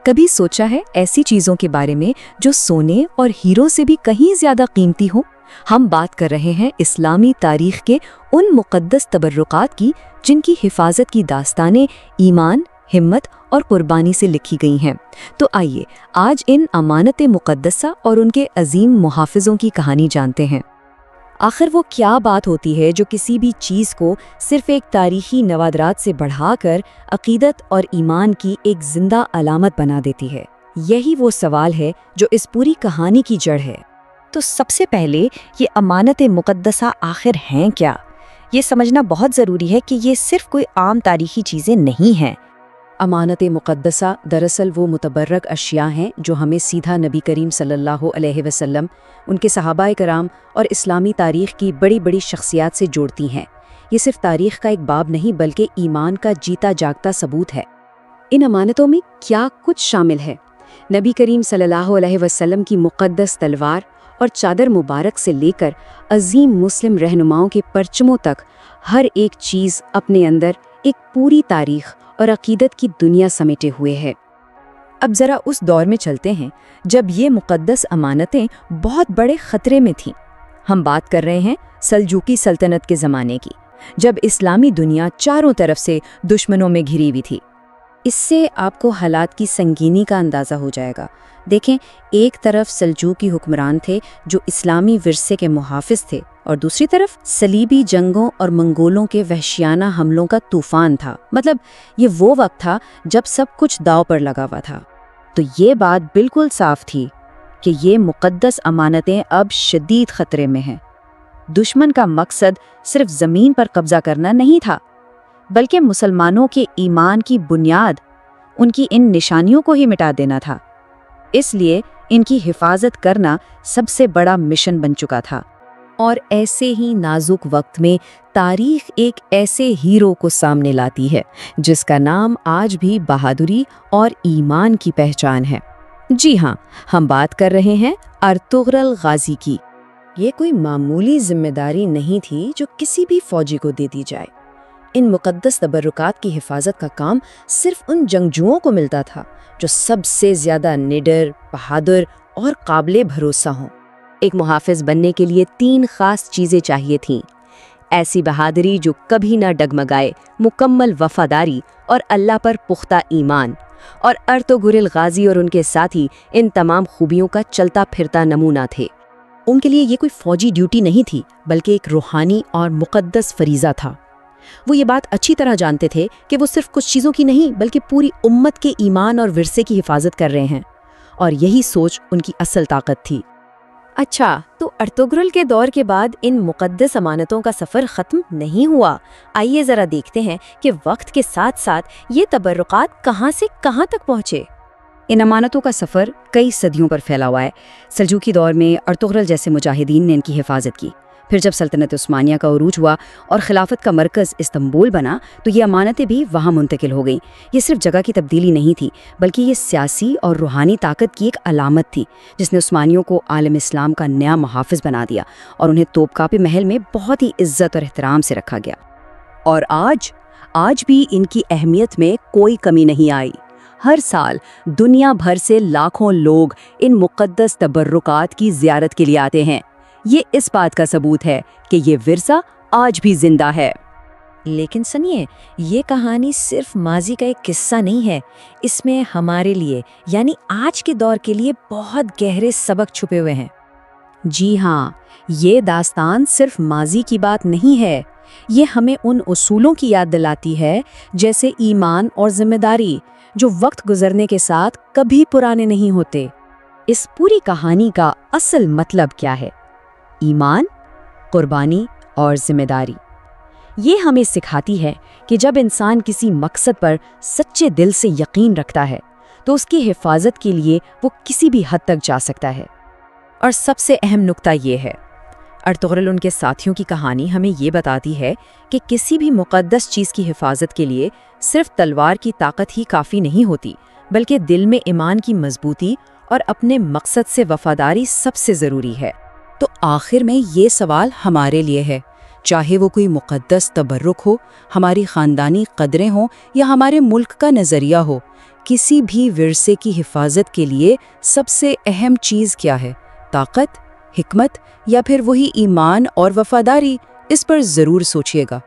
کبھی سوچا ہے ایسی چیزوں کے بارے میں جو سونے اور ہیروں سے بھی کہیں زیادہ قیمتی ہوں؟ ہم بات کر رہے ہیں اسلامی تاریخ کے ان مقدس تبرکات کی جن کی حفاظت کی داستانیں ایمان، ہمت اور قربانی سے لکھی گئی ہیں۔ تو آئیے آج ان امانت مقدسہ اور ان کے عظیم محافظوں کی کہانی جانتے ہیں۔ آخر وہ کیا بات ہوتی ہے جو کسی بھی چیز کو صرف ایک تاریخی نوادرات سے بڑھا کر عقیدت اور ایمان کی ایک زندہ علامت بنا دیتی ہے؟ یہی وہ سوال ہے جو اس پوری کہانی کی جڑ ہے۔ تو سب سے پہلے یہ امانت مقدسہ آخر ہیں کیا؟ یہ سمجھنا بہت ضروری ہے کہ یہ صرف کوئی عام تاریخی چیزیں نہیں ہیں۔ امانت مقدسہ دراصل وہ متبرک اشیاء ہیں جو ہمیں سیدھا نبی کریم صلی اللہ علیہ وسلم، ان کے صحابہ کرام اور اسلامی تاریخ کی بڑی بڑی شخصیات سے جوڑتی ہیں۔ یہ صرف تاریخ کا ایک باب نہیں بلکہ ایمان کا جیتا جاگتا ثبوت ہے۔ ان امانتوں میں کیا کچھ شامل ہے؟ نبی کریم صلی اللہ علیہ وسلم کی مقدس تلوار اور چادر مبارک سے لے کر عظیم مسلم رہنماؤں کے پرچموں تک، ہر ایک چیز اپنے اندر ایک پوری تاریخ اور عقیدت کی دنیا سمیٹے ہوئے ہے۔ اب ذرا اس دور میں چلتے ہیں جب یہ مقدس امانتیں بہت بڑے خطرے میں تھیں۔ ہم بات کر رہے ہیں سلجوقی سلطنت کے زمانے کی، جب اسلامی دنیا چاروں طرف سے دشمنوں میں گھری ہوئی تھی۔ اس سے آپ کو حالات کی سنگینی کا اندازہ ہو جائے گا۔ دیکھیں، ایک طرف سلجوقی حکمران تھے جو اسلامی ورثے کے محافظ تھے، اور دوسری طرف صلیبی جنگوں اور منگولوں کے وحشیانہ حملوں کا طوفان تھا۔ مطلب یہ وہ وقت تھا جب سب کچھ داؤ پر لگا ہوا تھا۔ تو یہ بات بالکل صاف تھی کہ یہ مقدس امانتیں اب شدید خطرے میں ہیں۔ دشمن کا مقصد صرف زمین پر قبضہ کرنا نہیں تھا، بلکہ مسلمانوں کے ایمان کی بنیاد، ان کی ان نشانیوں کو ہی مٹا دینا تھا۔ اس لیے ان کی حفاظت کرنا سب سے بڑا مشن بن چکا تھا۔ اور ایسے ہی نازک وقت میں تاریخ ایک ایسے ہیرو کو سامنے لاتی ہے جس کا نام آج بھی بہادری اور ایمان کی پہچان ہے۔ جی ہاں، ہم بات کر رہے ہیں ارطغرل غازی کی۔ یہ کوئی معمولی ذمہ داری نہیں تھی جو کسی بھی فوجی کو دے دی جائے۔ ان مقدس تبرکات کی حفاظت کا کام صرف ان جنگجوؤں کو ملتا تھا جو سب سے زیادہ نڈر، بہادر اور قابل بھروسہ ہوں۔ ایک محافظ بننے کے لیے 3 خاص چیزیں چاہیے تھیں: ایسی بہادری جو کبھی نہ ڈگمگائے، مکمل وفاداری اور اللہ پر پختہ ایمان۔ اور ارطغرل غازی اور ان کے ساتھی ان تمام خوبیوں کا چلتا پھرتا نمونہ تھے۔ ان کے لیے یہ کوئی فوجی ڈیوٹی نہیں تھی بلکہ ایک روحانی اور مقدس فریضہ تھا۔ وہ یہ بات اچھی طرح جانتے تھے کہ وہ صرف کچھ چیزوں کی نہیں بلکہ پوری امت کے ایمان اور ورثے کی حفاظت کر رہے ہیں، اور یہی سوچ ان کی اصل طاقت تھی۔ اچھا، تو ارطغرل کے دور کے بعد ان مقدس امانتوں کا سفر ختم نہیں ہوا۔ آئیے ذرا دیکھتے ہیں کہ وقت کے ساتھ ساتھ یہ تبرکات کہاں سے کہاں تک پہنچے۔ ان امانتوں کا سفر کئی صدیوں پر پھیلا ہوا ہے۔ سلجوقی دور میں ارطغرل جیسے مجاہدین نے ان کی حفاظت کی۔ پھر جب سلطنت عثمانیہ کا عروج ہوا اور خلافت کا مرکز استنبول بنا تو یہ امانتیں بھی وہاں منتقل ہو گئیں۔ یہ صرف جگہ کی تبدیلی نہیں تھی بلکہ یہ سیاسی اور روحانی طاقت کی ایک علامت تھی جس نے عثمانیوں کو عالم اسلام کا نیا محافظ بنا دیا، اور انہیں توپکاپی محل میں بہت ہی عزت اور احترام سے رکھا گیا۔ اور آج بھی ان کی اہمیت میں کوئی کمی نہیں آئی۔ ہر سال دنیا بھر سے لاکھوں لوگ ان مقدس تبرکات کی زیارت کے لیے آتے ہیں۔ یہ اس بات کا ثبوت ہے کہ یہ ورثہ آج بھی زندہ ہے۔ لیکن سنیے، یہ کہانی صرف ماضی کا ایک قصہ نہیں ہے، اس میں ہمارے لیے یعنی آج کے دور کے لیے بہت گہرے سبق چھپے ہوئے ہیں۔ جی ہاں، یہ داستان صرف ماضی کی بات نہیں ہے، یہ ہمیں ان اصولوں کی یاد دلاتی ہے جیسے ایمان اور ذمہ داری، جو وقت گزرنے کے ساتھ کبھی پرانے نہیں ہوتے۔ اس پوری کہانی کا اصل مطلب کیا ہے؟ ایمان، قربانی اور ذمہ داری۔ یہ ہمیں سکھاتی ہے کہ جب انسان کسی مقصد پر سچے دل سے یقین رکھتا ہے تو اس کی حفاظت کے لیے وہ کسی بھی حد تک جا سکتا ہے۔ اور سب سے اہم نکتہ یہ ہے، ارطغرل ان کے ساتھیوں کی کہانی ہمیں یہ بتاتی ہے کہ کسی بھی مقدس چیز کی حفاظت کے لیے صرف تلوار کی طاقت ہی کافی نہیں ہوتی، بلکہ دل میں ایمان کی مضبوطی اور اپنے مقصد سے وفاداری سب سے ضروری ہے۔ تو آخر میں یہ سوال ہمارے لیے ہے، چاہے وہ کوئی مقدس تبرک ہو، ہماری خاندانی قدریں ہوں یا ہمارے ملک کا نظریہ ہو، کسی بھی ورثے کی حفاظت کے لیے سب سے اہم چیز کیا ہے؟ طاقت، حکمت یا پھر وہی ایمان اور وفاداری؟ اس پر ضرور سوچیے گا۔